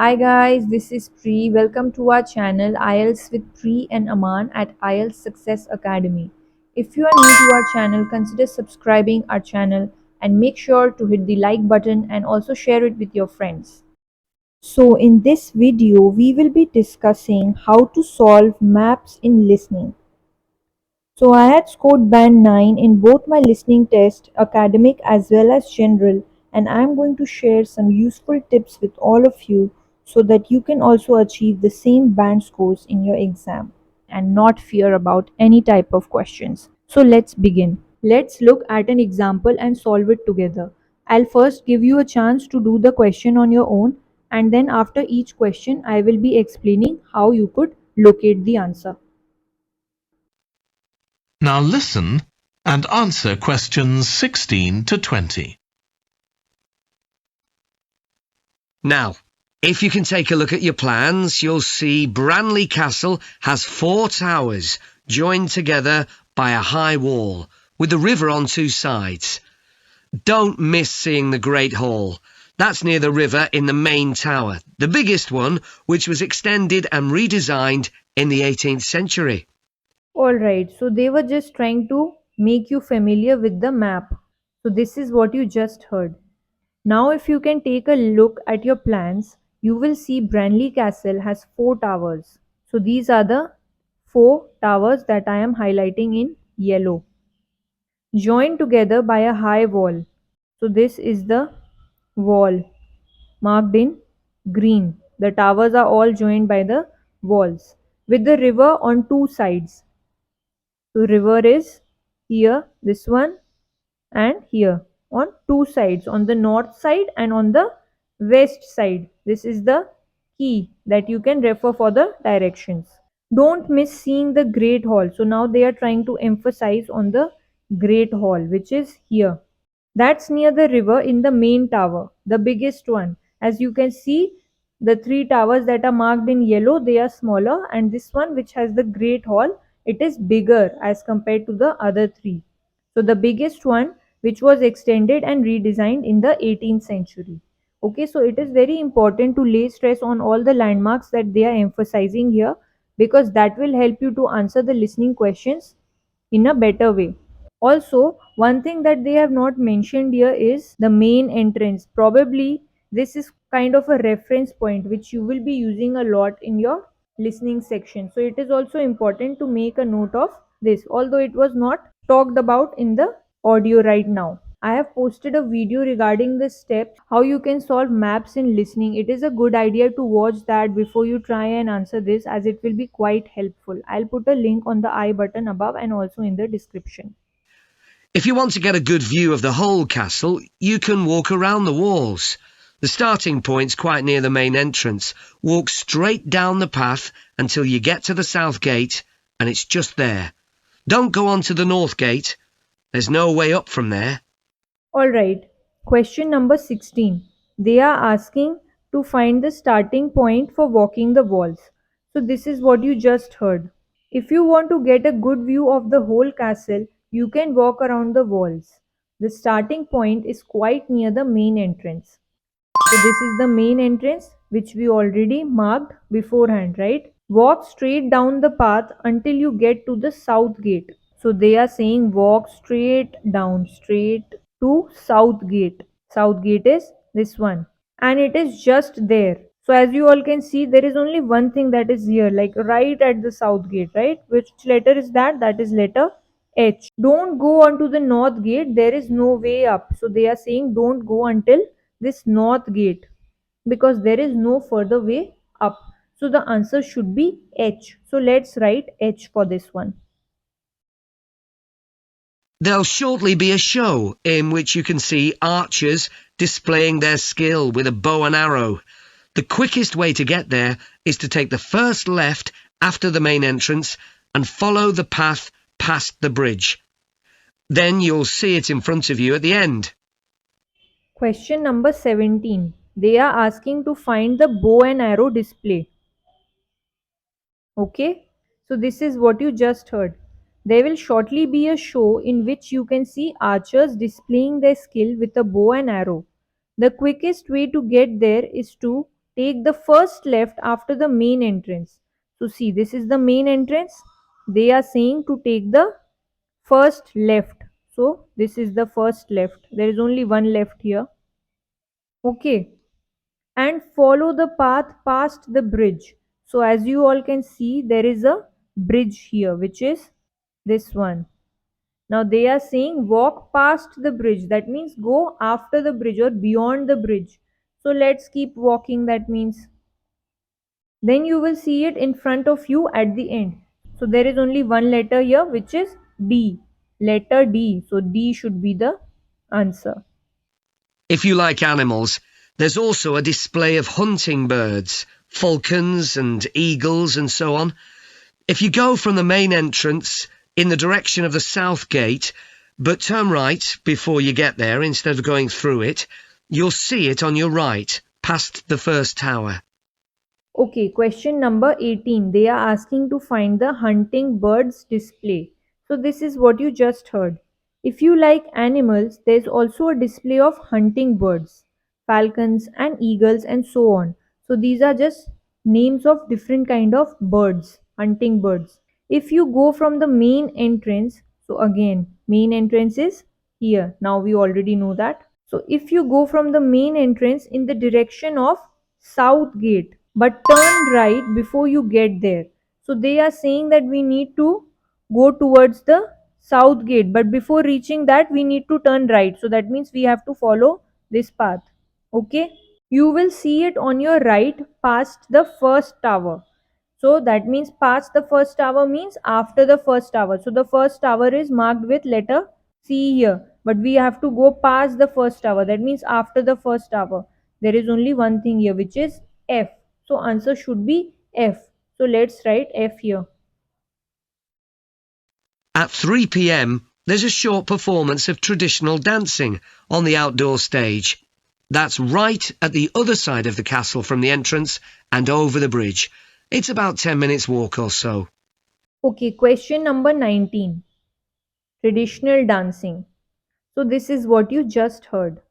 Hi guys, this is Pri. Welcome to our channel IELTS with Pri and Aman at IELTS Success Academy. If you are new to our channel, consider subscribing our channel and make sure to hit the like button and also share it with your friends. So in this video, we will be discussing how to solve maps in listening. So I had scored band 9 in both my listening test, academic as well as general, and I am going to share some useful tips with all of you so that you can also achieve the same band scores in your exam and not fear about any type of questions. So let's begin. Let's look at an example and solve it together. I'll first give you a chance to do the question on your own, and then after each question I will be explaining how you could locate the answer. Now listen and answer questions 16 to 20. Now, if you can take a look at your plans, you'll see Branley Castle has 4 towers joined together by a high wall with the river on 2 sides. Don't miss seeing the Great Hall. That's near the river in the main tower, the biggest one, which was extended and redesigned in the 18th century. Alright, so they were just trying to make you familiar with the map. So this is what you just heard. Now if you can take a look at your plans, you will see Branley Castle has 4 towers. So these are the 4 towers that I am highlighting in yellow, joined together by a high wall. So this is the wall marked in green. The towers are all joined by the walls with the river on 2 sides. So river is here, this one, and here on 2 sides, on the north side and on the west side. This is the key that you can refer for the directions. Don't miss seeing the Great Hall. So now they are trying to emphasize on the Great Hall, which is here. That's near the river in the main tower, the biggest one. As you can see, the 3 towers that are marked in yellow, they are smaller, and this one which has the Great Hall, it is bigger as compared to the other 3. So the biggest one which was extended and redesigned in the 18th century. Okay, so it is very important to lay stress on all the landmarks that they are emphasizing here, because that will help you to answer the listening questions in a better way. Also, one thing that they have not mentioned here is the main entrance. Probably this is kind of a reference point which you will be using a lot in your listening section. So it is also important to make a note of this, although it was not talked about in the audio right now. I have posted a video regarding the steps how you can solve maps in listening. It is a good idea to watch that before you try and answer this, as it will be quite helpful. I'll put a link on the I button above and also in the description. If you want to get a good view of the whole castle, you can walk around the walls. The starting point's quite near the main entrance. Walk straight down the path until you get to the south gate, and it's just there. Don't go on to the north gate. There's no way up from there. Alright, question number 16. They are asking to find the starting point for walking the walls. So this is what you just heard. If you want to get a good view of the whole castle, you can walk around the walls. The starting point is quite near the main entrance. So this is the main entrance which we already marked beforehand, right? Walk straight down the path until you get to the south gate. So they are saying walk straight down, straight to south gate. South gate is this one, and it is just there. So as you all can see, there is only one thing that is here, like right at the south gate, right? Which letter is that? That is letter H. Don't go onto the north gate. There is no way up. So they are saying don't go until this north gate, because there is no further way up. So the answer should be H. So let's write H for this one. There'll shortly be a show in which you can see archers displaying their skill with a bow and arrow. The quickest way to get there is to take the first left after the main entrance and follow the path past the bridge. Then you'll see it in front of you at the end. Question number 17. They are asking to find the bow and arrow display. Okay, so this is what you just heard. There will shortly be a show in which you can see archers displaying their skill with a bow and arrow. The quickest way to get there is to take the first left after the main entrance. So see, this is the main entrance. They are saying to take the first left. So this is the first left. There is only one left here. Okay. And follow the path past the bridge. So as you all can see, there is a bridge here, which is this one. Now they are saying walk past the bridge. That means go after the bridge or beyond the bridge. So let's keep walking. That means then you will see it in front of you at the end. So there is only one letter here, which is D. Letter D. So D should be the answer. If you like animals, there's also a display of hunting birds, falcons and eagles and so on. If you go from the main entrance in the direction of the south gate, but turn right before you get there instead of going through it, you'll see it on your right, past the first tower. Okay, question number 18. They are asking to find the hunting birds display. So this is what you just heard. If you like animals, there's also a display of hunting birds, falcons and eagles and so on. So these are just names of different kind of birds, hunting birds. If you go from the main entrance, so again, main entrance is here. Now we already know that. So if you go from the main entrance in the direction of south gate, but turn right before you get there. So they are saying that we need to go towards the south gate, but before reaching that we need to turn right. So that means we have to follow this path. Okay, you will see it on your right past the first tower. So that means past the first tower means after the first tower. So the first tower is marked with letter C here, but we have to go past the first tower. That means after the first tower. There is only one thing here, which is F. So answer should be F. So let's write F here. At 3 p.m, there's a short performance of traditional dancing on the outdoor stage. That's right at the other side of the castle from the entrance and over the bridge. It's about 10 minutes walk or so. Okay, question number 19. Traditional dancing. So this is what you just heard.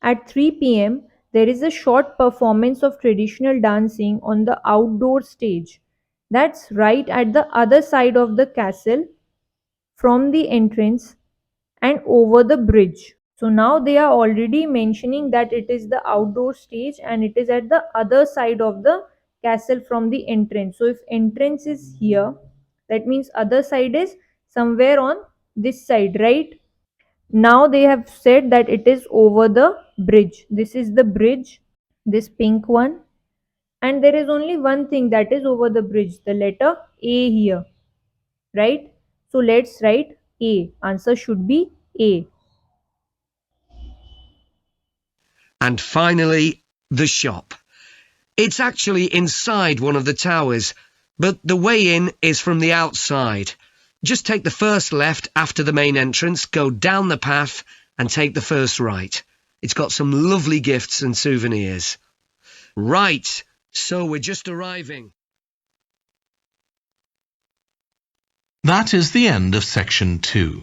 At 3 p.m., there is a short performance of traditional dancing on the outdoor stage. That's right at the other side of the castle from the entrance and over the bridge. So now they are already mentioning that it is the outdoor stage and it is at the other side of the castle from the entrance. So if entrance is here, that means other side is somewhere on this side, right? Now they have said that it is over the bridge. This is the bridge, this pink one. And there is only one thing that is over the bridge, the letter A here, right? So let's write A. Answer should be A. And finally, the shop. It's actually inside one of the towers, but the way in is from the outside. Just take the first left after the main entrance, go down the path and take the first right. It's got some lovely gifts and souvenirs. Right, so we're just arriving. That is the end of section 2.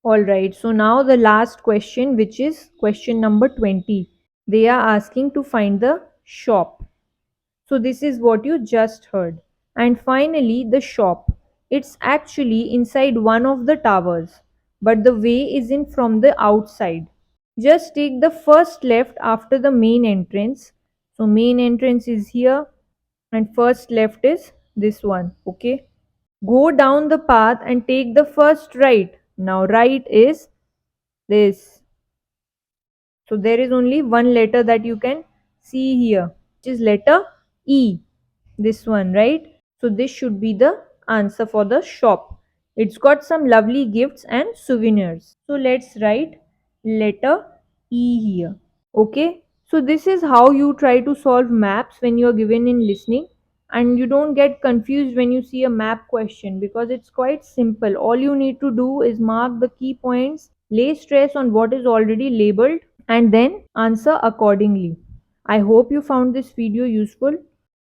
Alright, so now the last question, which is question number 20. They are asking to find the shop. So this is what you just heard. And finally, the shop. It's actually inside one of the towers, but the way is in from the outside. Just take the first left after the main entrance. So main entrance is here and first left is this one. Okay. Go down the path and take the first right. Now right is this. So there is only one letter that you can see here, which is letter E. This one, right? So this should be the answer for the shop. It's got some lovely gifts and souvenirs. So let's write letter E here. Okay, so this is how you try to solve maps when you are given in listening, and you don't get confused when you see a map question because it's quite simple. All you need to do is mark the key points, lay stress on what is already labeled, and then answer accordingly. I hope you found this video useful.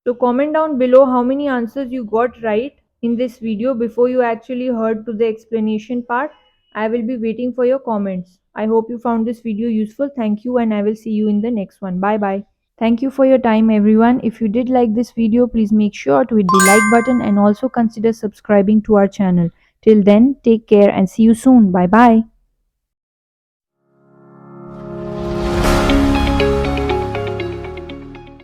So comment down below how many answers you got right in this video before you actually heard to the explanation part. I will be waiting for your comments. I hope you found this video useful. Thank you and I will see you in the next one. Bye bye. Thank you for your time, everyone. If you did like this video, please make sure to hit the like button and also consider subscribing to our channel. Till then, take care and see you soon. Bye bye.